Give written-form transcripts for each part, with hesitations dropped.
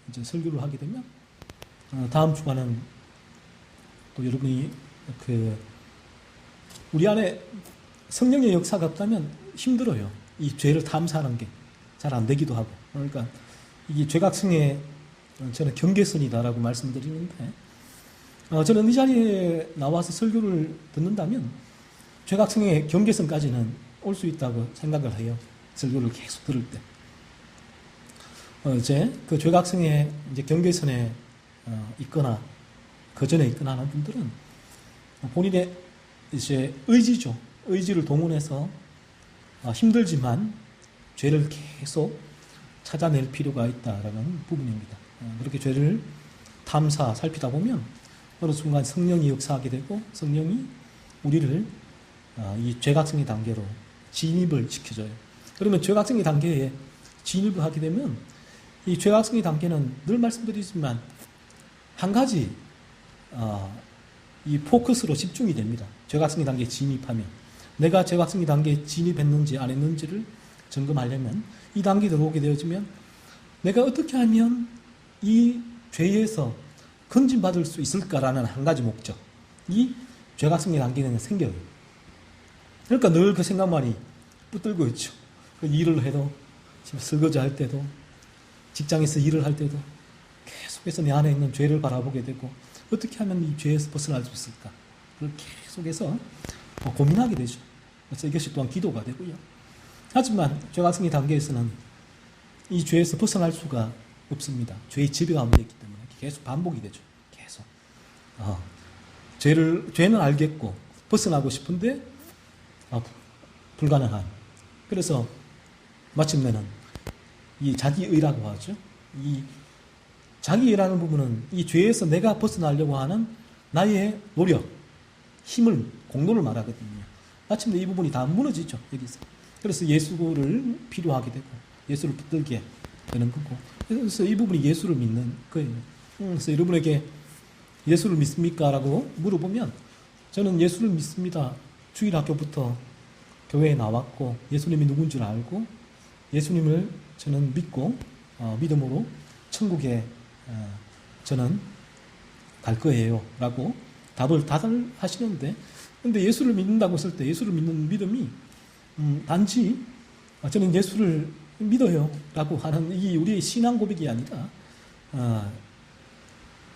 이제 설교를 하게 되면 다음 주간은 또 여러분이 우리 안에 성령의 역사가 없다면 힘들어요. 이 죄를 탐사하는 게 잘 안 되기도 하고. 그러니까 이게 죄각성의 저는 경계선이다라고 말씀드리는데, 저는 이 자리에 나와서 설교를 듣는다면 죄각성의 경계선까지는 올 수 있다고 생각을 해요. 설교를 계속 들을 때. 이제 그 죄각성의 이제 경계선에 있거나 그 전에 있거나 하는 분들은 본인의 이제 의지죠. 의지를 동원해서 힘들지만 죄를 계속 찾아낼 필요가 있다라는 부분입니다. 그렇게 죄를 탐사, 살피다 보면 어느 순간 성령이 역사하게 되고 성령이 우리를 이 죄각성의 단계로 진입을 시켜줘요. 그러면 죄각성의 단계에 진입을 하게 되면 이 죄각성의 단계는 늘 말씀드리지만 한 가지 이 포커스로 집중이 됩니다. 죄각성의 단계에 진입하면 내가 죄각성의 단계에 진입했는지 안 했는지를 점검하려면 이 단계에 들어오게 되어지면 내가 어떻게 하면 이 죄에서 건진받을 수 있을까라는 한 가지 목적, 이 죄각성의 단계는 생겨요. 그러니까 늘 그 생각만이 붙들고 있죠. 일을 해도, 설거지 할 때도, 직장에서 일을 할 때도 계속해서 내 안에 있는 죄를 바라보게 되고 어떻게 하면 이 죄에서 벗어날 수 있을까? 그걸 계속해서 고민하게 되죠. 그래서 이것이 또한 기도가 되고요. 하지만 죄각성의 단계에서는 이 죄에서 벗어날 수가 없습니다. 죄의 지배 가운데 있기 때문에 계속 반복이 되죠. 계속. 죄는 알겠고 벗어나고 싶은데 불가능한. 그래서 마침내는 이 자기의라고 하죠. 이 자기의라는 부분은 이 죄에서 내가 벗어나려고 하는 나의 노력, 힘을, 공로를 말하거든요. 마침내 이 부분이 다 무너지죠. 여기서. 그래서 예수를 필요하게 되고 예수를 붙들게 되는 거고. 그래서 이 부분이 예수를 믿는 거예요. 그래서 여러분에게 예수를 믿습니까? 라고 물어보면 저는 예수를 믿습니다. 주일학교부터 교회에 나왔고 예수님이 누군 줄 알고 예수님을 저는 믿고 믿음으로 천국에 저는 갈 거예요. 라고 답을 다들 하시는데 근데 예수를 믿는다고 했을 때 예수를 믿는 믿음이 단지 저는 예수를 믿어요. 라고 하는 이 우리의 신앙 고백이 아니라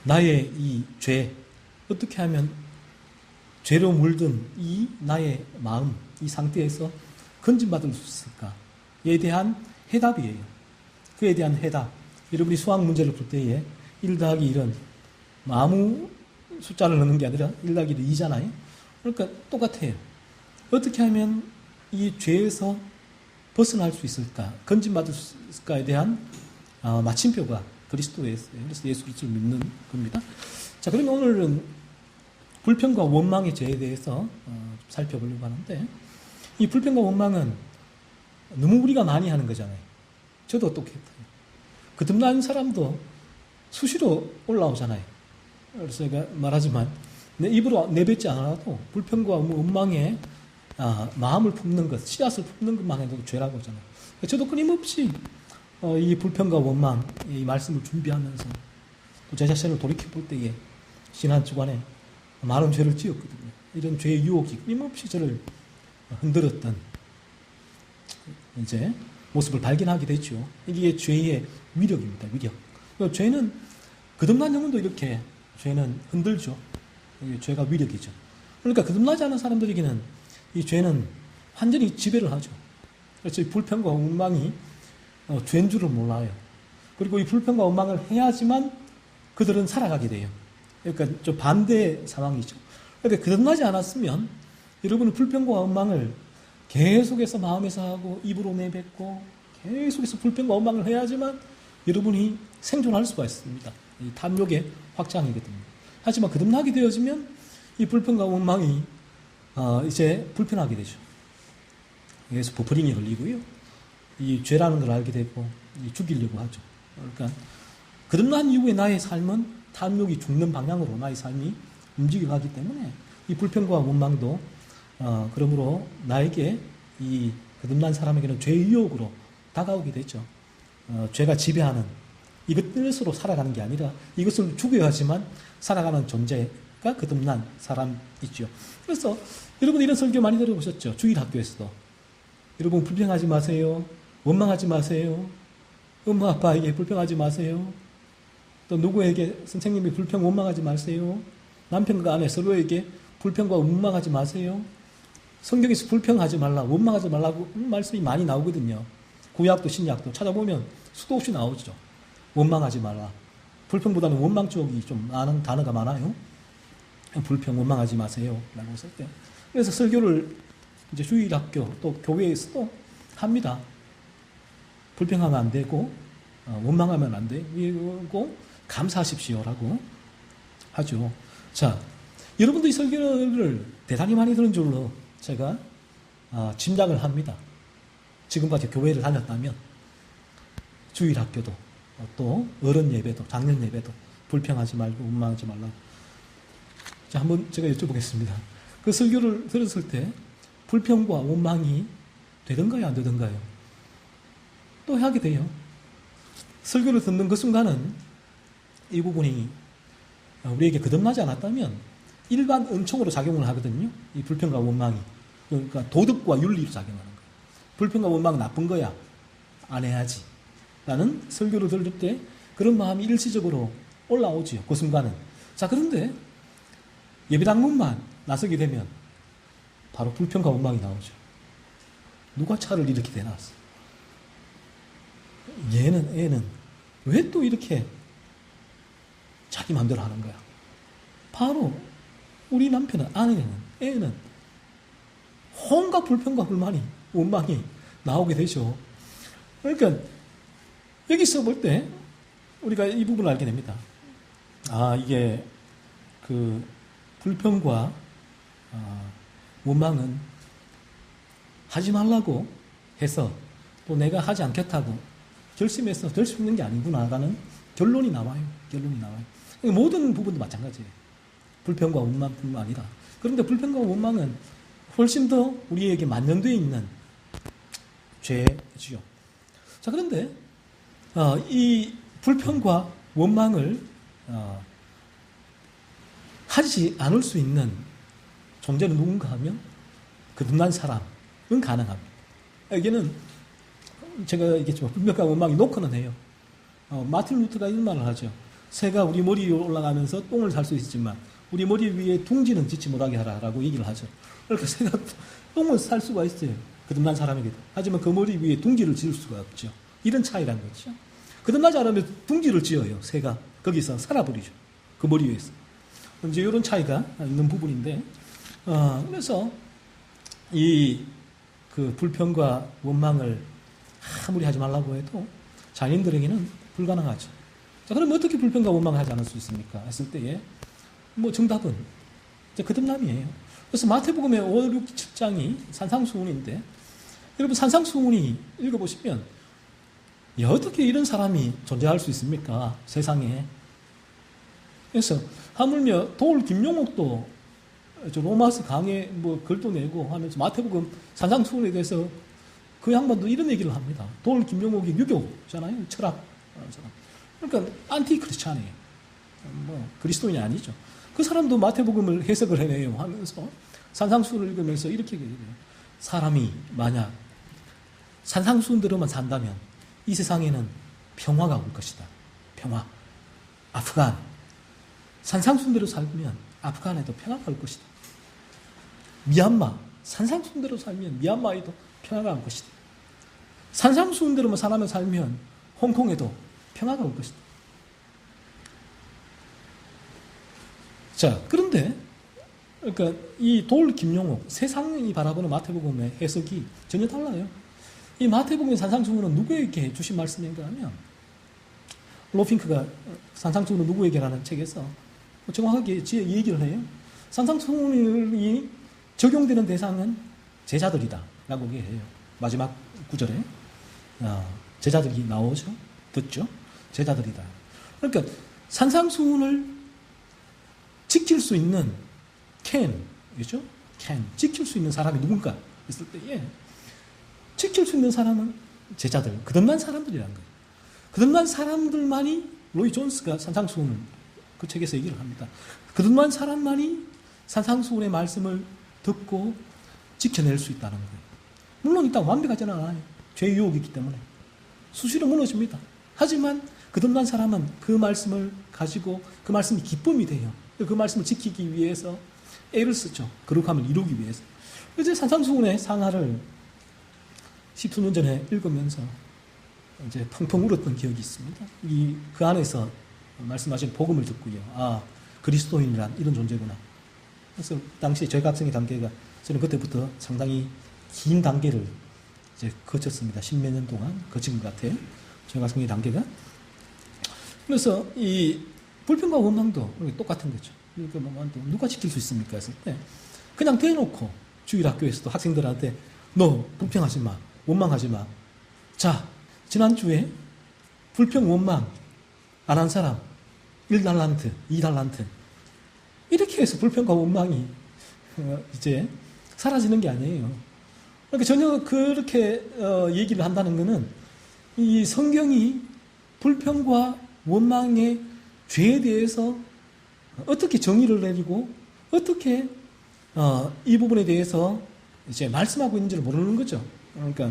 나의 이 죄, 어떻게 하면 죄로 물든 이 나의 마음, 이 상태에서 건진받을 수 있을까에 대한 해답이에요. 그에 대한 해답. 여러분이 수학 문제를 풀 때에 1 더하기 1은 아무 숫자를 넣는 게 아니라 1 더하기 1은 2잖아요. 그러니까 똑같아요. 어떻게 하면 이 죄에서 벗어날 수 있을까, 건진받을 수 있을까에 대한 마침표가 그리스도였어요. 그래서 예수 그리스도를 믿는 겁니다. 자, 그러면 오늘은 불평과 원망의 죄에 대해서 살펴보려고 하는데 이 불평과 원망은 너무 우리가 많이 하는 거잖아요. 저도 똑같아요. 거듭난 사람도 수시로 올라오잖아요. 그래서 제가 말하지만 내 입으로 내뱉지 않아도 불평과 원망에 마음을 품는 것, 씨앗을 품는 것만 해도 죄라고 하잖아요. 저도 끊임없이 이 불평과 원망, 이 말씀을 준비하면서 또 제 자신을 돌이켜볼 때에 지난 주간에 많은 죄를 지었거든요. 이런 죄의 유혹이 끊임없이 저를 흔들었던 이제 모습을 발견하게 됐죠. 이게 죄의 위력입니다. 위력. 죄는 거듭난 영혼도 이렇게 죄는 흔들죠. 죄가 위력이죠. 그러니까 거듭나지 않은 사람들에게는 이 죄는 완전히 지배를 하죠. 그래서 이 불평과 원망이 죄인 줄을 몰라요. 그리고 이 불평과 원망을 해야지만 그들은 살아가게 돼요. 그러니까 좀 반대 상황이죠. 그러니까 거듭나지 않았으면 여러분은 불평과 원망을 계속해서 마음에서 하고 입으로 내뱉고 계속해서 불평과 원망을 해야지만 여러분이 생존할 수가 있습니다. 이 탐욕의 확장이거든요. 하지만 거듭나게 되어지면 이 불평과 원망이 이제 불편하게 되죠. 그래서 버퍼링이 걸리고요. 이 죄라는 걸 알게 되고 죽이려고 하죠. 그러니까 거듭난 이후에 나의 삶은 탐욕이 죽는 방향으로 나의 삶이 움직여가기 때문에 이 불평과 원망도 그러므로 나에게 이 거듭난 사람에게는 죄의 유혹으로 다가오게 되죠. 죄가 지배하는 이것으로 살아가는 게 아니라 이것을 죽여야지만 살아가는 존재가 거듭난 사람이죠. 그래서 여러분 이런 설교 많이 들어보셨죠? 주일학교에서도. 여러분 불평하지 마세요. 원망하지 마세요. 엄마 아빠에게 불평하지 마세요. 또 누구에게 선생님이 불평 원망하지 마세요. 남편과 아내 서로에게 불평과 원망하지 마세요. 성경에서 불평하지 말라, 원망하지 말라고 말씀이 많이 나오거든요. 구약도 신약도 찾아보면 수도 없이 나오죠. 원망하지 말라. 불평보다는 원망 쪽이 좀 많은 단어가 많아요. 불평, 원망하지 마세요. 라고 했을 때. 그래서 설교를 이제 주일학교 또 교회에서도 합니다. 불평하면 안 되고, 원망하면 안 되고, 감사하십시오라고 하죠. 자, 여러분도 이 설교를 대단히 많이 들은 줄로 제가 짐작을 합니다. 지금까지 교회를 다녔다면 주일학교도 또 어른 예배도 작년 예배도 불평하지 말고 원망하지 말라고. 자, 한번 제가 여쭤보겠습니다. 그 설교를 들었을 때 불평과 원망이 되던가요, 안 되던가요? 또 하게 돼요. 설교를 듣는 그 순간은 이 부분이 우리에게 거듭나지 않았다면 일반 은총으로 작용을 하거든요. 이 불평과 원망이. 그러니까 도덕과 윤리로 작용하는 거예요. 불평과 원망은 나쁜 거야. 안 해야지. 라는 설교를 들을 때 그런 마음이 일시적으로 올라오지요. 그 순간은. 자, 그런데 예배당 문만 나서게 되면 바로 불평과 원망이 나오죠. 누가 차를 이렇게 대놨어? 애는 왜 또 이렇게 자기 마음대로 하는 거야? 바로 우리 남편은, 아내는, 애는 온갖 불평과 불만이, 원망이 나오게 되죠. 그러니까 여기서 볼 때 우리가 이 부분을 알게 됩니다. 아, 이게 그 불평과 원망은 하지 말라고 해서 또 내가 하지 않겠다고 결심해서 될 수 있는 게 아니구나라는 결론이 나와요. 모든 부분도 마찬가지예요. 불평과 원망뿐만 아니라. 그런데 불평과 원망은 훨씬 더 우리에게 만연되어 있는 죄지요. 자, 그런데 이 불평과 원망을 하지 않을 수 있는 존재는 누군가 하면 거듭난 사람은 가능합니다. 여기는 제가 얘기했지만 불평과 원망이 놓고는 해요. 마틴 루터가 이런 말을 하죠. 새가 우리 머리 위에 올라가면서 똥을 살 수 있지만 우리 머리 위에 둥지는 짓지 못하게 하라라고 얘기를 하죠. 그러니까 새가 똥을 살 수가 있어요. 거듭난 사람에게도. 하지만 그 머리 위에 둥지를 지을 수가 없죠. 이런 차이라는 거죠. 거듭나지 않으면 둥지를 지어요. 새가 거기서 살아버리죠. 그 머리 위에서. 이제 이런 차이가 있는 부분인데, 그래서 이 그 불평과 원망을 아무리 하지 말라고 해도 자녀들에게는 불가능하죠. 자, 그럼 어떻게 불평과 원망을 하지 않을 수 있습니까? 했을 때에 정답은 이제 거듭남이에요. 그래서 마태복음의 5, 6, 7장이 산상수훈인데, 여러분 산상수훈이 읽어보시면 어떻게 이런 사람이 존재할 수 있습니까? 세상에. 그래서 하물며 도울 김용옥도 로마서 강에 글도 내고 하면서 마태복음 산상수훈에 대해서 그 양반도 이런 얘기를 합니다. 도울 김용옥이 유교잖아요. 철학 사람. 그러니까 안티 크리스찬이에요. 그리스도인이 아니죠. 그 사람도 마태복음을 해석을 해내요 하면서 산상수훈을 읽으면서 이렇게 얘기해요. 사람이 만약 산상수훈대로만 산다면 이 세상에는 평화가 올 것이다. 평화. 아프간. 산상수훈대로 살면 아프간에도 평화가 올 것이다. 미얀마. 산상수훈대로 살면 미얀마에도 평화가 올 것이다. 산상수훈대로만 사람을 살면 홍콩에도 평화가 올 것이다. 자, 그런데 그러니까 이 돌 김용옥 세상이 바라보는 마태복음의 해석이 전혀 달라요. 이 마태복음의 산상수훈은 누구에게 주신 말씀인가 하면 로핑크가 산상수훈은 누구에게라는 책에서 정확하게 얘기를 해요. 산상수훈이 적용되는 대상은 제자들이다 라고 얘기해요. 마지막 구절에 제자들이 나오죠. 듣죠. 제자들이다. 그러니까 산상수훈을 지킬 수 있는 그죠? 지킬 수 있는 사람이 누군가 했을 때에 지킬 수 있는 사람은 제자들, 거듭난 사람들이라는 거예요. 거듭난 사람들만이, 로이 존스가 산상수훈 그 책에서 얘기를 합니다. 거듭난 사람만이 산상수훈의 말씀을 듣고 지켜낼 수 있다는 거예요. 물론 일단 완벽하지는 않아요. 죄의 유혹이 있기 때문에 수시로 무너집니다. 하지만 거듭난 사람은 그 말씀을 가지고 그 말씀이 기쁨이 돼요. 그 말씀을 지키기 위해서 애를 쓰죠. 거룩함을 이루기 위해서. 이제 산상수훈의 상하를 10수년 전에 읽으면서 이제 펑펑 울었던 기억이 있습니다. 그 안에서 말씀하신 복음을 듣고요. 아, 그리스도인이란 이런 존재구나. 그래서 당시 죄각성의 단계가 저는 그때부터 상당히 긴 단계를 이제 거쳤습니다. 10몇 년 동안 거친 것 같아요. 죄각성의 단계가. 그래서 이 불평과 원망도 똑같은 거죠. 그러니까 누가 지킬 수 있습니까? 했을 때 그냥 대놓고 주일학교에서도 학생들한테 너 불평하지 마, 원망하지 마. 자, 지난주에 불평, 원망 안 한 사람 1달란트, 2달란트 이렇게 해서 불평과 원망이 이제 사라지는 게 아니에요. 그러니까 전혀 그렇게 얘기를 한다는 것은 이 성경이 불평과 원망의 죄에 대해서 어떻게 정의를 내리고 어떻게 이 부분에 대해서 이제 말씀하고 있는지를 모르는 거죠. 그러니까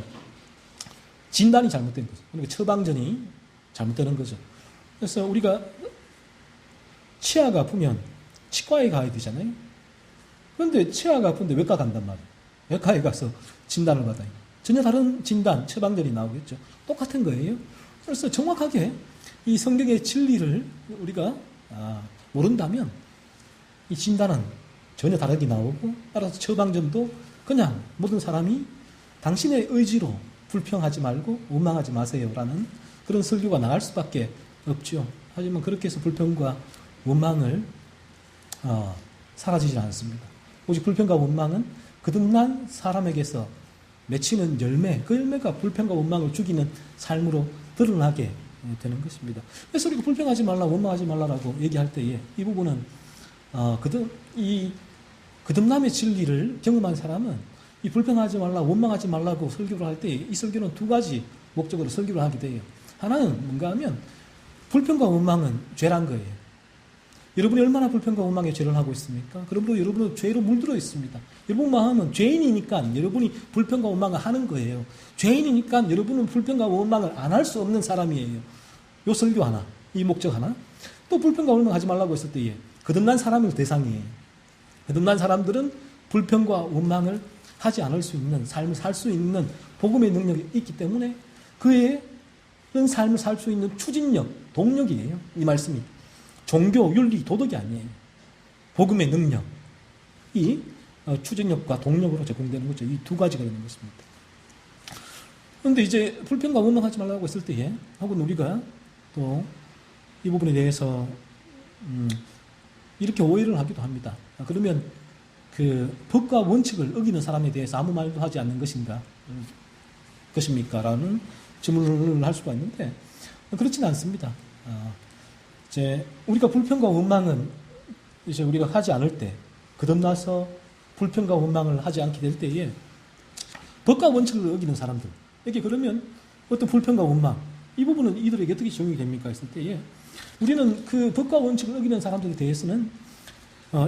진단이 잘못된 거죠. 그러니까 처방전이 잘못되는 거죠. 그래서 우리가 치아가 아프면 치과에 가야 되잖아요. 그런데 치아가 아픈데 외과 간단 말이에요. 외과에 가서 진단을 받아요. 전혀 다른 진단, 처방전이 나오겠죠. 똑같은 거예요. 그래서 정확하게 이 성경의 진리를 우리가 모른다면 이 진단은 전혀 다르게 나오고 따라서 처방전도 그냥 모든 사람이 당신의 의지로 불평하지 말고 원망하지 마세요라는 그런 설교가 나갈 수밖에 없죠. 하지만 그렇게 해서 불평과 원망을 사라지지 않습니다. 오직 불평과 원망은 거듭난 사람에게서 맺히는 열매, 그 열매가 불평과 원망을 죽이는 삶으로 드러나게 되는 것입니다. 그래서 우리가 불평하지 말라, 원망하지 말라라고 얘기할 때에 이 부분은 거듭남의 진리를 경험한 사람은 이 불평하지 말라, 원망하지 말라고 설교를 할 때 이 설교는 두 가지 목적으로 설교를 하게 돼요. 하나는 뭔가 하면 불평과 원망은 죄란 거예요. 여러분이 얼마나 불평과 원망의 죄를 하고 있습니까? 그러므로 여러분은 죄로 물들어 있습니다. 여러분 마음은 죄인이니까 여러분이 불평과 원망을 하는 거예요. 죄인이니까 여러분은 불평과 원망을 안 할 수 없는 사람이에요. 요 설교 하나, 이 목적 하나. 또 불평과 원망하지 말라고 했을 때에 거듭난 사람을 대상이에요. 거듭난 사람들은 불평과 원망을 하지 않을 수 있는 삶을 살 수 있는 복음의 능력이 있기 때문에 그의 그런 삶을 살 수 있는 추진력, 동력이에요. 이 말씀이. 종교, 윤리, 도덕이 아니에요. 복음의 능력이 추진력과 동력으로 제공되는 거죠. 이 두 가지가 되는 것입니다. 그런데 이제 불평과 원망하지 말라고 했을 때에 혹은 우리가 또 이 부분에 대해서 이렇게 오해를 하기도 합니다. 그러면 그 법과 원칙을 어기는 사람에 대해서 아무 말도 하지 않는 것입니까? 라는 질문을 할 수가 있는데 그렇지는 않습니다. 이제 우리가 불평과 원망은 이제 우리가 하지 않을 때 거듭나서 불평과 원망을 하지 않게 될 때에 법과 원칙을 어기는 사람들 이게 그러면 어떤 불평과 원망 이 부분은 이들에게 어떻게 적용이 됩니까? 했을 때에 우리는 그 법과 원칙을 어기는 사람들에 대해서는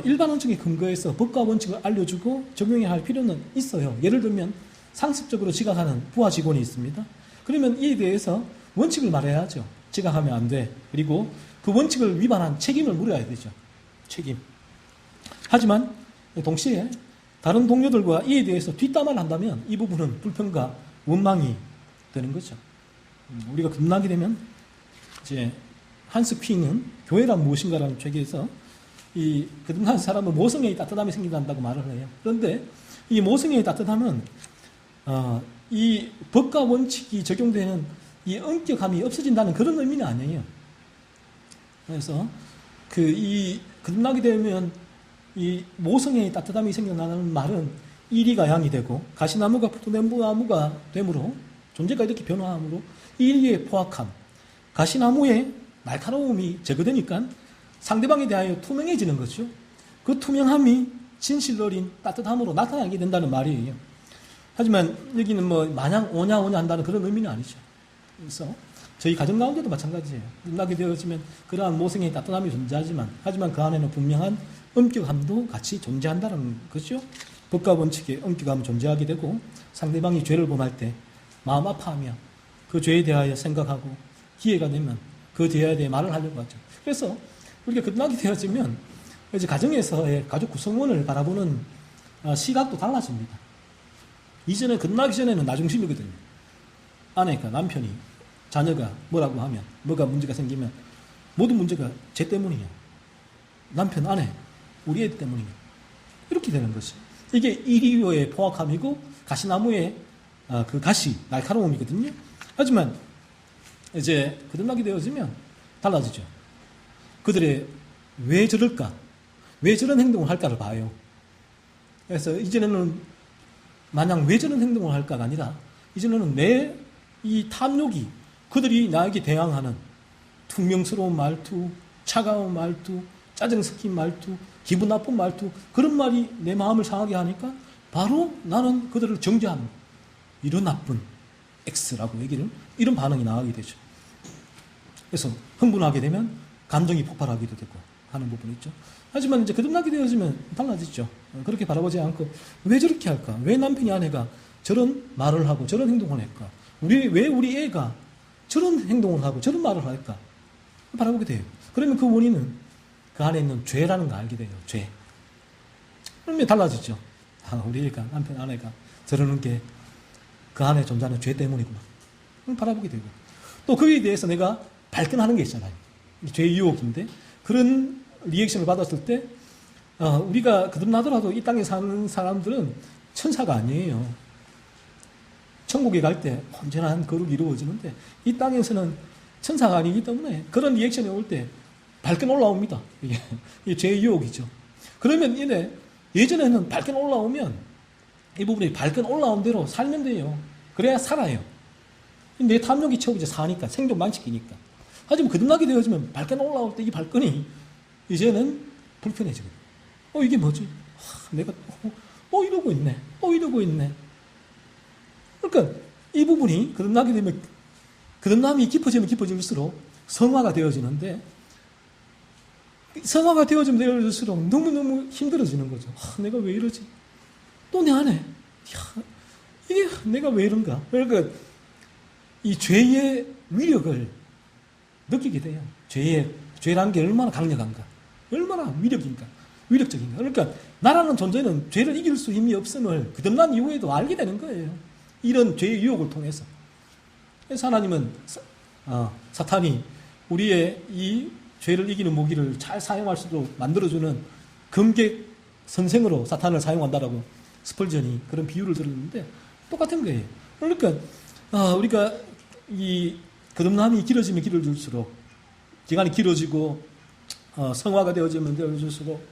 일반 원칙에 근거해서 법과 원칙을 알려주고 적용해야 할 필요는 있어요. 예를 들면 상습적으로 지각하는 부하 직원이 있습니다. 그러면 이에 대해서 원칙을 말해야죠. 지각하면 안 돼. 그리고 그 원칙을 위반한 책임을 물어야 되죠. 책임. 하지만 동시에 다른 동료들과 이에 대해서 뒷담화를 한다면 이 부분은 불평과 원망이 되는 거죠. 우리가 끝나게 되면 이제 한스 퀸은 교회란 무엇인가라는 책에서 이 거듭난 사람은 모성애의 따뜻함이 생긴다고 말을 해요. 그런데 이 모성애의 따뜻함은 이 법과 원칙이 적용되는 이 엄격함이 없어진다는 그런 의미는 아니에요. 그래서 이 거듭나게 되면 이 모성애의 따뜻함이 생겨나는 말은 이리가 양이 되고 가시나무가 포도나무가 되므로 존재가 이렇게 변화함으로 이리의 포악함, 가시나무의 날카로움이 제거되니까 상대방에 대하여 투명해지는 거죠. 그 투명함이 진실 어린 따뜻함으로 나타나게 된다는 말이에요. 하지만 여기는 뭐 마냥 오냐 한다는 그런 의미는 아니죠. 그래서 저희 가정 가운데도 마찬가지예요. 끝나게 되어지면 그러한 모성의 따뜻함이 존재하지만, 하지만 그 안에는 분명한 엄격함도 같이 존재한다는 거죠. 법과 원칙의 엄격함은 존재하게 되고, 상대방이 죄를 범할 때 마음 아파하며 그 죄에 대하여 생각하고 기회가 되면 그 죄에 대해 말을 하려고 하죠. 그래서 우리가 끝나게 되어지면 이제 가정에서의 가족 구성원을 바라보는 시각도 달라집니다. 이전에 끝나기 전에는 나 중심이거든요. 아내가, 남편이, 자녀가 뭐라고 하면, 뭐가 문제가 생기면 모든 문제가 쟤 때문이에요. 남편, 아내, 우리 애 때문이에요. 이렇게 되는 것이. 이게 이리오의 포악함이고 가시나무의 그 가시, 날카로움이거든요. 하지만 이제 거듭나게 되어지면 달라지죠. 그들의 왜 저럴까? 왜 저런 행동을 할까를 봐요. 그래서 이전에는 마냥 왜 저런 행동을 할까가 아니라 이전에는 내 이 탐욕이 그들이 나에게 대항하는 퉁명스러운 말투, 차가운 말투, 짜증 섞인 말투, 기분 나쁜 말투, 그런 말이 내 마음을 상하게 하니까 바로 나는 그들을 정죄하는 이런 나쁜 X라고 얘기를, 이런 반응이 나오게 되죠. 그래서 흥분하게 되면 감정이 폭발하기도 되고 하는 부분이 있죠. 하지만 이제 거듭나게 되어지면 달라지죠. 그렇게 바라보지 않고 왜 저렇게 할까? 왜 남편이, 아내가 저런 말을 하고 저런 행동을 할까? 왜 우리 애가 저런 행동을 하고 저런 말을 할까? 바라보게 돼요. 그러면 그 원인은 그 안에 있는 죄라는 걸 알게 돼요. 죄. 그러면 달라지죠. 우리 애가, 남편, 아내가 저러는 게 그 안에 존재하는 죄 때문이구나. 바라보게 되고. 또 거기에 대해서 내가 발끈하는 게 있잖아요. 죄의 유혹인데, 그런 리액션을 받았을 때 우리가 거듭나더라도 이 땅에 사는 사람들은 천사가 아니에요. 천국에 갈 때 언제나 한 거룩이 이루어지는데 이 땅에서는 천사가 아니기 때문에 그런 리액션이 올 때 발끈 올라옵니다. 이게 죄의 유혹이죠. 그러면 예전에는 발끈 올라오면 이 부분이 발끈 올라온 대로 살면 돼요. 그래야 살아요. 내 탐욕이 채우고 사니까, 생존 방식이니까. 하지만 거듭나게 되어지면 발끈 올라올 때 이 발끈이 이제는 불편해지거든요. 이게 뭐지? 내가 이러고 있네. 이러고 있네. 그러니까 이 부분이 거듭나게 되면 거듭남이 깊어지면 깊어질수록 성화가 되어지는데, 성화가 되어지면 되어질수록 너무너무 힘들어지는 거죠. 내가 왜 이러지? 또 내 안에 이게 내가 왜 이런가? 그러니까 이 죄의 위력을 느끼게 돼요. 죄라는 게 얼마나 강력한가, 얼마나 위력적인가. 그러니까 나라는 존재는 죄를 이길 수 힘이 없음을 거듭난 이후에도 알게 되는 거예요. 이런 죄의 유혹을 통해서. 그래서 하나님은 사탄이 우리의 이 죄를 이기는 무기를 잘 사용할 수 있도록 만들어주는 검객 선생으로 사탄을 사용한다라고 스펄전이 그런 비유를 들었는데 똑같은 거예요. 그러니까 우리가 이 거듭남이 길어지면 길어질수록, 기간이 길어지고 성화가 되어지면 되어질수록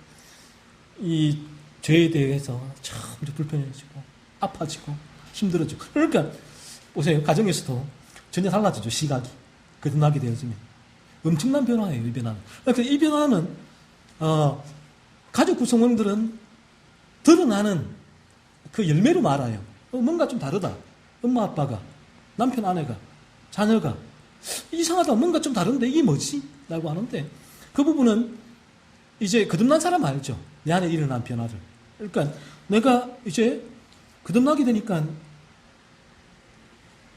이 죄에 대해서 참 불편해지고 아파지고 힘들어지고. 그러니까 보세요. 가정에서도 전혀 달라지죠. 시각이 거듭나게 되어지면 엄청난 변화예요. 이 변화는. 그러니까 이 변화는 가족 구성원들은 드러나는 그 열매로 말아요. 뭔가 좀 다르다. 엄마 아빠가, 남편 아내가, 자녀가 이상하다, 뭔가 좀 다른데 이게 뭐지? 라고 하는데, 그 부분은 이제 거듭난 사람 알죠. 내 안에 일어난 변화를. 그러니까 내가 이제 거듭나게 되니까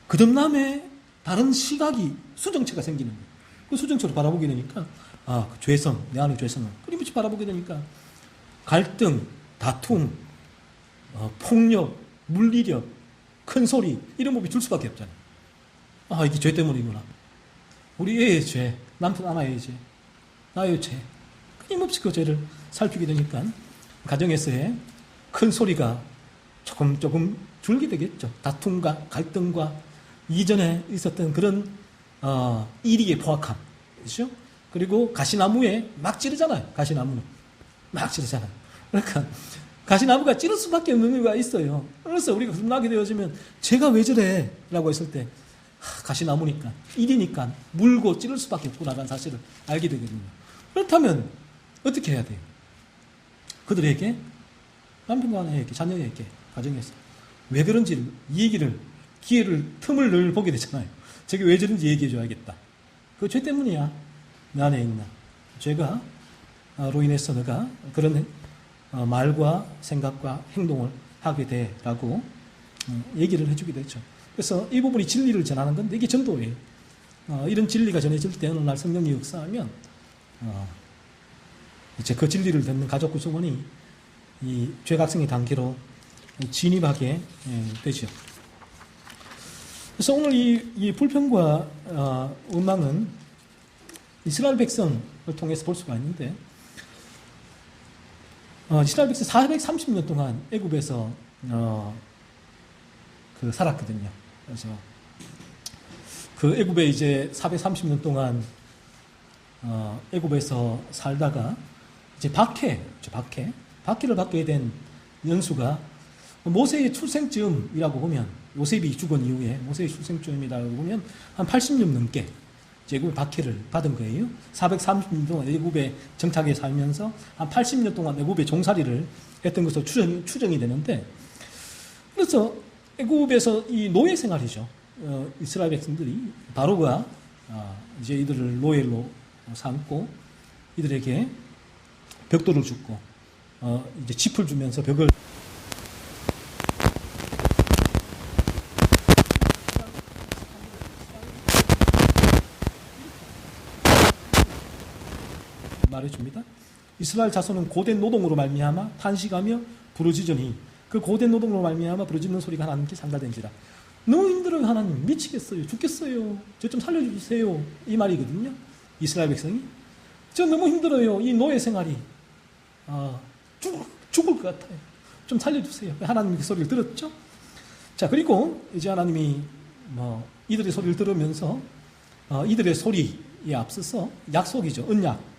거듭남에 다른 시각이, 수정체가 생기는 거예요. 그 수정체로 바라보게 되니까 그 죄성, 내 안의 죄성을 끊임없이 바라보게 되니까 갈등, 다툼, 폭력, 물리력, 큰 소리, 이런 법이 줄 수밖에 없잖아요. 이게 죄 때문이구나. 우리 애의 죄, 남편 하나의 죄, 나의 죄. 끊임없이 그 죄를 살피게 되니까 가정에서의 큰 소리가 조금 줄게 되겠죠. 다툼과 갈등과 이전에 있었던 그런 이리의 포악함, 그렇죠? 그리고 가시나무에 막 찌르잖아요. 가시나무는 막 찌르잖아요. 그러니까 가시나무가 찌를 수밖에 없는 이유가 있어요. 그래서 우리가 거듭나게 되어지면 제가 왜 저래? 라고 했을 때 가시나무니까, 일이니까 물고 찌를 수밖에 없구나라는 사실을 알게 되거든요. 그렇다면 어떻게 해야 돼요? 그들에게, 남편과 아내에게, 자녀에게, 가정에서 왜 그런지 이 얘기를, 틈을 늘 보게 되잖아요. 저게 왜 저런지 얘기해 줘야겠다. 그 죄 때문이야. 내 안에 있는 죄가 로 인해서 너가 그런 말과 생각과 행동을 하게 돼라고 얘기를 해주게 되죠. 그래서 이 부분이 진리를 전하는 건데 이게 전도예요. 이런 진리가 전해질 때 어느 날 성령이 역사하면 이제 그 진리를 듣는 가족 구성원이 이 죄각성의 단계로 진입하게 되죠. 그래서 오늘 이 불평과 원망은 이스라엘 백성을 통해서 볼 수가 있는데, 이스라엘 백성 430년 동안 애굽에서 살았거든요. 그래서 그 애굽에 이제 430년 동안 애굽에서 살다가 이제 박해를 받게 된 연수가 모세의 출생쯤이라고 보면, 요셉이 죽은 이후에 모세의 출생쯤이라고 보면 한 80년 넘게 애굽의 박해를 받은 거예요. 430년 동안 애굽에 정착해 살면서 한 80년 동안 애굽의 종살이를 했던 것으로 추정이 되는데, 그래서 애굽에서 이 노예 생활이죠. 이스라엘 백성들이 바로가 이제 이들을 노예로 삼고 이들에게 벽돌을 줍고 이제 짚을 주면서 벽을 말해줍니다. 이스라엘 자손은 고된 노동으로 말미암아 탄식하며 부르짖으니 그 고된 노동으로 말미암아 부르짖는 소리가 하나님께 상달된지라. 너무 힘들어요. 하나님 미치겠어요. 죽겠어요. 저 좀 살려주세요. 이 말이거든요. 이스라엘 백성이 저 너무 힘들어요. 이 노예 생활이 죽을 것 같아요. 좀 살려주세요. 하나님 그 소리를 들었죠. 자, 그리고 이제 하나님이 이들의 소리를 들으면서 이들의 소리에 앞서서 약속이죠. 언약.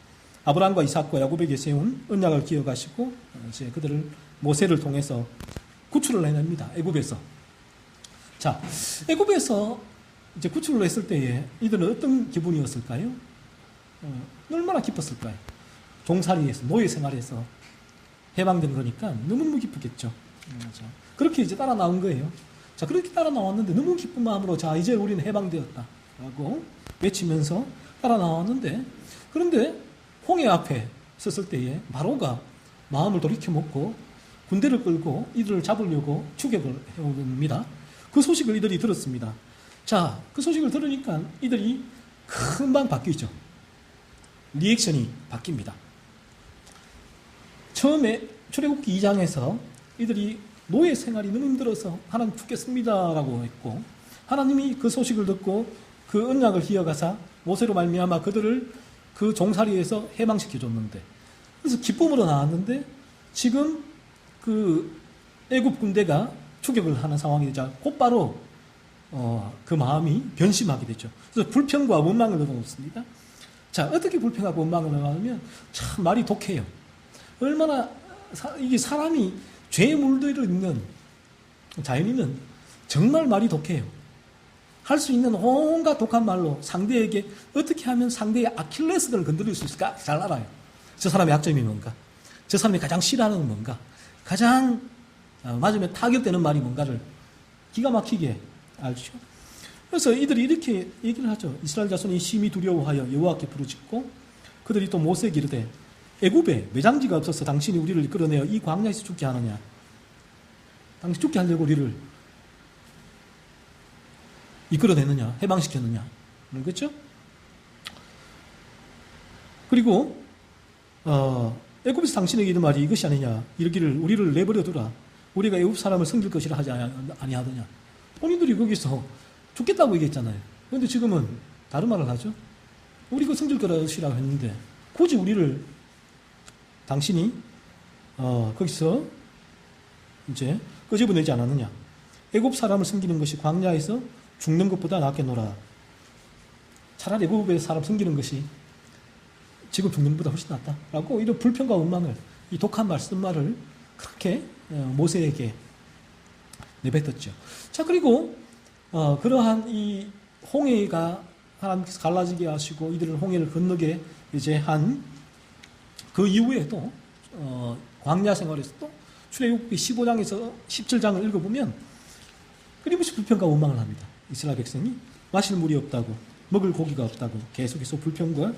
아브라함과 이삭과 야곱에게 세운 언약을 기억하시고 이제 그들을 모세를 통해서 구출을 해냅니다. 애굽에서. 자, 애굽에서 이제 구출을 했을 때에 이들은 어떤 기분이었을까요? 얼마나 기뻤을까요? 종살이에서, 노예 생활에서 해방된 거니까 너무너무 기쁘겠죠. 자, 그렇게 이제 따라 나온 거예요. 자, 그렇게 따라 나왔는데 너무 기쁜 마음으로 자, 이제 우리는 해방되었다 라고 외치면서 따라 나왔는데, 그런데 홍해 앞에 섰을 때에 바로가 마음을 돌이켜 먹고 군대를 끌고 이들을 잡으려고 추격을 해옵니다. 그 소식을 이들이 들었습니다. 자, 그 소식을 들으니까 이들이 금방 바뀌죠. 리액션이 바뀝니다. 처음에 출애굽기 2장에서 이들이 노예 생활이 너무 힘들어서 하나님 죽겠습니다라고 했고, 하나님이 그 소식을 듣고 그 언약을 기억하사 모세로 말미암아 그들을 그 종살이에서 해방시켜줬는데, 그래서 기쁨으로 나왔는데 지금 그 애굽 군대가 추격을 하는 상황이 되자 곧바로 그 마음이 변심하게 되죠. 그래서 불평과 원망을 넣어놓습니다. 자, 어떻게 불평하고 원망을 넣어놓으면 참 말이 독해요. 얼마나 이게 사람이 죄에 물들어 있는 자연인은 정말 말이 독해요. 할 수 있는 온갖 독한 말로 상대에게 어떻게 하면 상대의 아킬레스건을 건드릴 수 있을까 잘 알아요. 저 사람의 약점이 뭔가, 저 사람이 가장 싫어하는 건 뭔가, 가장 맞으면 타격되는 말이 뭔가를 기가 막히게 알죠. 그래서 이들이 이렇게 얘기를 하죠. 이스라엘 자손이 심히 두려워하여 여호와께 부르짖고 그들이 또 모세에게 이르되 애굽에 매장지가 없어서 당신이 우리를 이끌어내어 이 광야에서 죽게 하느냐. 당신 죽게 하려고 우리를 이끌어내느냐, 해방시켰느냐, 그렇죠? 그리고 애굽에서 당신에게 이른 말이 이것이 아니냐, 이르기를 우리를 내버려 두라, 우리가 애굽 사람을 섬길 것이라 하지 아니하더냐. 본인들이 거기서 죽겠다고 얘기했잖아요. 그런데 지금은 다른 말을 하죠. 우리가 섬길 것이라고 했는데 굳이 우리를 당신이 거기서 이제 끄집어내지 않았느냐. 애굽 사람을 섬기는 것이 광야에서 죽는 것보다 낫겠노라. 차라리 애굽에서 사람 섬기는 것이 지금 죽는 것보다 훨씬 낫다라고 이런 불평과 원망을, 이 독한 말, 쓴 말을 그렇게 모세에게 내뱉었죠. 자, 그리고 그러한 이 홍해가 하나님께서 갈라지게 하시고 이들을 홍해를 건너게 이제 한 그 이후에 또 광야 생활에서 또 출애굽기 15장에서 17장을 읽어보면 끊임없이 불평과 원망을 합니다. 이스라엘 백성이 마실 물이 없다고, 먹을 고기가 없다고 계속해서 불평과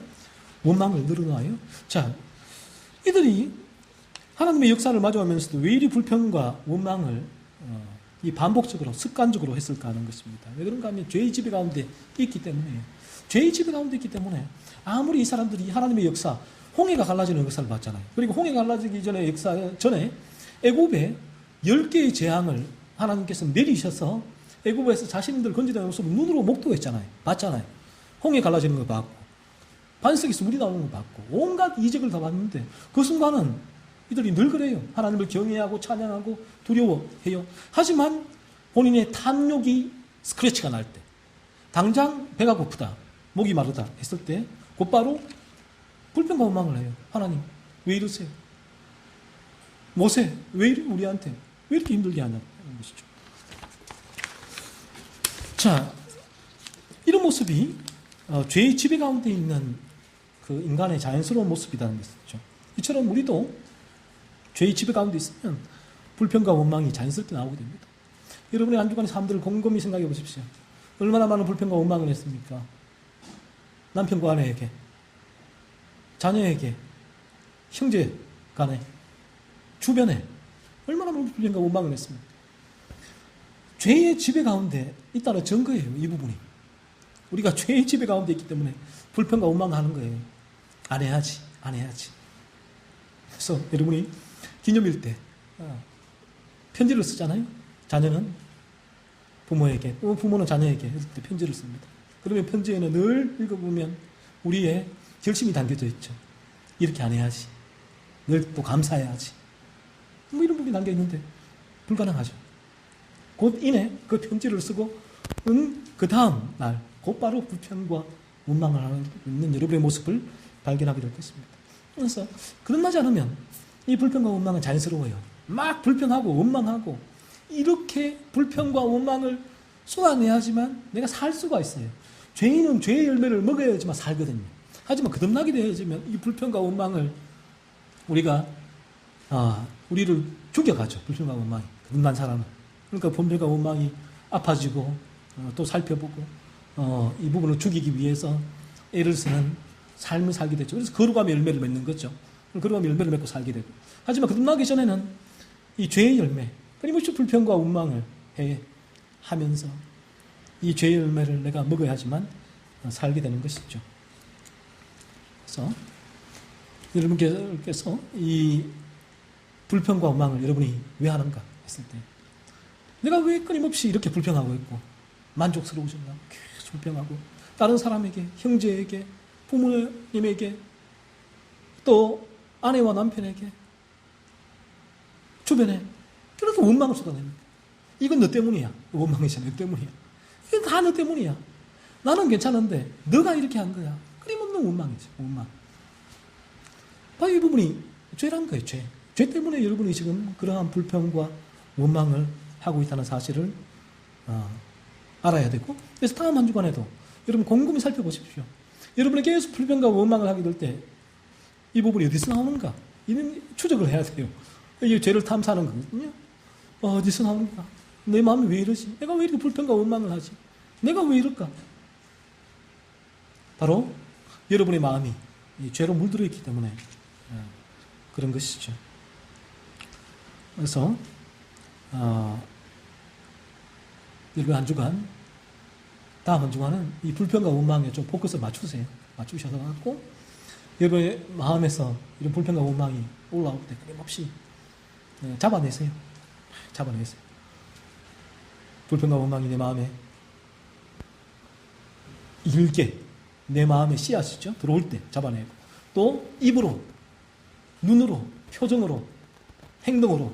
원망을 늘어놔요. 자, 이들이 하나님의 역사를 마주하면서도 왜 이리 불평과 원망을 이 반복적으로 습관적으로 했을까 하는 것입니다. 왜 그런가 하면 죄의 지배 가운데 있기 때문에, 죄의 지배 가운데 있기 때문에 아무리 이 사람들이 하나님의 역사, 홍해가 갈라지는 역사를 봤잖아요. 그리고 홍해가 갈라지기 전에 역사 전에 애굽에 10개의 재앙을 하나님께서 내리셔서 애굽에서 자신들 건지되는 모습을 눈으로 목도했잖아요. 봤잖아요. 홍해 갈라지는 거 봤고, 반석에서 물이 나오는 거 봤고, 온갖 이적을 다 봤는데 그 순간은 이들이 늘 그래요. 하나님을 경외하고 찬양하고 두려워해요. 하지만 본인의 탐욕이 스크래치가 날 때, 당장 배가 고프다, 목이 마르다 했을 때 곧바로 불평과 원망을 해요. 하나님, 왜 이러세요? 모세, 왜 우리한테 왜 이렇게 힘들게 하냐는 것이죠. 자, 이런 모습이 죄의 지배 가운데 있는 그 인간의 자연스러운 모습이라는 것이죠. 이처럼 우리도 죄의 지배 가운데 있으면 불평과 원망이 자연스럽게 나오게 됩니다. 여러분의 한 주간의 삶들을 곰곰이 생각해 보십시오. 얼마나 많은 불평과 원망을 했습니까? 남편과 아내에게, 자녀에게, 형제 간에, 주변에 얼마나 많은 불평과 원망을 했습니까? 죄의 지배 가운데 있다는 증거예요. 이 부분이. 우리가 죄의 지배 가운데 있기 때문에 불평과 원망하는 거예요. 안 해야지, 안 해야지. 그래서 여러분이 기념일 때 편지를 쓰잖아요. 자녀는 부모에게, 또 부모는 자녀에게 편지를 씁니다. 그러면 편지에는 늘 읽어보면 우리의 결심이 담겨져 있죠. 이렇게 안 해야지. 늘 또 감사해야지. 뭐 이런 부분이 담겨 있는데 불가능하죠. 곧 이내 그 편지를 쓰고 그 다음 날 곧바로 불평과 원망을 하고 있는 여러분의 모습을 발견하게 될 것입니다. 그래서 그런하지 않으면 이 불평과 원망은 자연스러워요. 막 불평하고 원망하고 이렇게 불평과 원망을 쏟아내야지만 내가 살 수가 있어요. 죄인은 죄의 열매를 먹어야지만 살거든요. 하지만 거듭나게 되어지면 이 불평과 원망을 우리를 죽여가죠. 불평과 원망이. 거듭난 사람은. 그러니까 불평과 원망이 아파지고 또 살펴보고 이 부분을 죽이기 위해서 애를 쓰는 삶을 살게 되죠. 그래서 거룩함의 열매를 맺는 거죠. 거룩함의 열매를 맺고 살게 되고. 하지만 거듭나기 전에는 이 죄의 열매, 끊임없이 불평과 원망을 하면서 이 죄의 열매를 내가 먹어야지만 살게 되는 것이죠. 그래서 여러분께서 이 불평과 원망을 여러분이 왜 하는가 했을 때, 내가 왜 끊임없이 이렇게 불평하고 있고 만족스러우신가 계속 불평하고, 다른 사람에게, 형제에게, 부모님에게, 또 아내와 남편에게, 주변에 그래도 원망을 쏟아냅니다. 이건 너 때문이야. 원망이지 너 때문이야. 이건 다 너 때문이야. 나는 괜찮은데 너가 이렇게 한 거야. 끊임없는 원망이지. 원망. 바로 이 부분이 죄란 거예요. 죄. 죄 때문에 여러분이 지금 그러한 불평과 원망을 하고 있다는 사실을 알아야 되고, 그래서 다음 한 주간에도 여러분 곰곰이 살펴보십시오. 여러분이 계속 불평과 원망을 하게 될 때 이 부분이 어디서 나오는가? 이는 추적을 해야 돼요. 이게 죄를 탐사하는 거거든요. 어디서 나오는가? 내 마음이 왜 이러지? 내가 왜 이렇게 불평과 원망을 하지? 내가 왜 이럴까? 바로 여러분의 마음이 이 죄로 물들어 있기 때문에 그런 것이죠. 그래서 여러분 한 주간, 다음 한 주간은 이 불평과 원망에 좀 포커스를 맞추세요. 맞추셔서 갖고 여러분의 마음에서 이런 불평과 원망이 올라올 때 끊임없이 잡아내세요. 잡아내세요. 불평과 원망이 내 마음에 일개, 내 마음에 씨앗이죠. 들어올 때 잡아내고, 또 입으로, 눈으로, 표정으로, 행동으로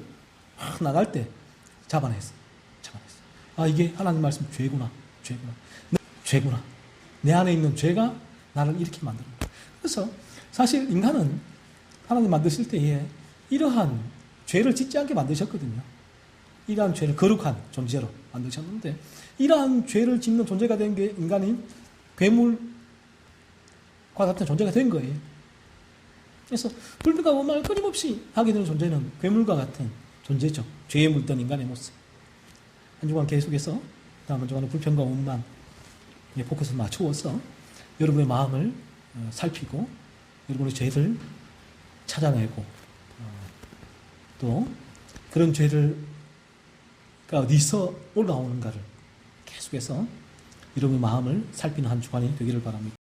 나갈 때 잡아냈어요. 잡아냈어요. 이게 하나님 말씀 죄구나. 죄구나. 내 안에 있는 죄가 나를 이렇게 만든다. 그래서 사실 인간은 하나님 만드실 때에 이러한 죄를 짓지 않게 만드셨거든요. 이러한 죄를 거룩한 존재로 만드셨는데, 이러한 죄를 짓는 존재가 된 게 인간이 괴물과 같은 존재가 된 거예요. 그래서 불평과 원망을 끊임없이 하게 되는 존재는 괴물과 같은 존재죠. 죄에 물든 인간의 모습. 한 주간 계속해서 다음 한 주간은 불평과 원망 포커스를 맞추어서 여러분의 마음을 살피고 여러분의 죄를 찾아내고 또 그런 죄가 어디서 올라오는가를 계속해서 여러분의 마음을 살피는 한 주간이 되기를 바랍니다.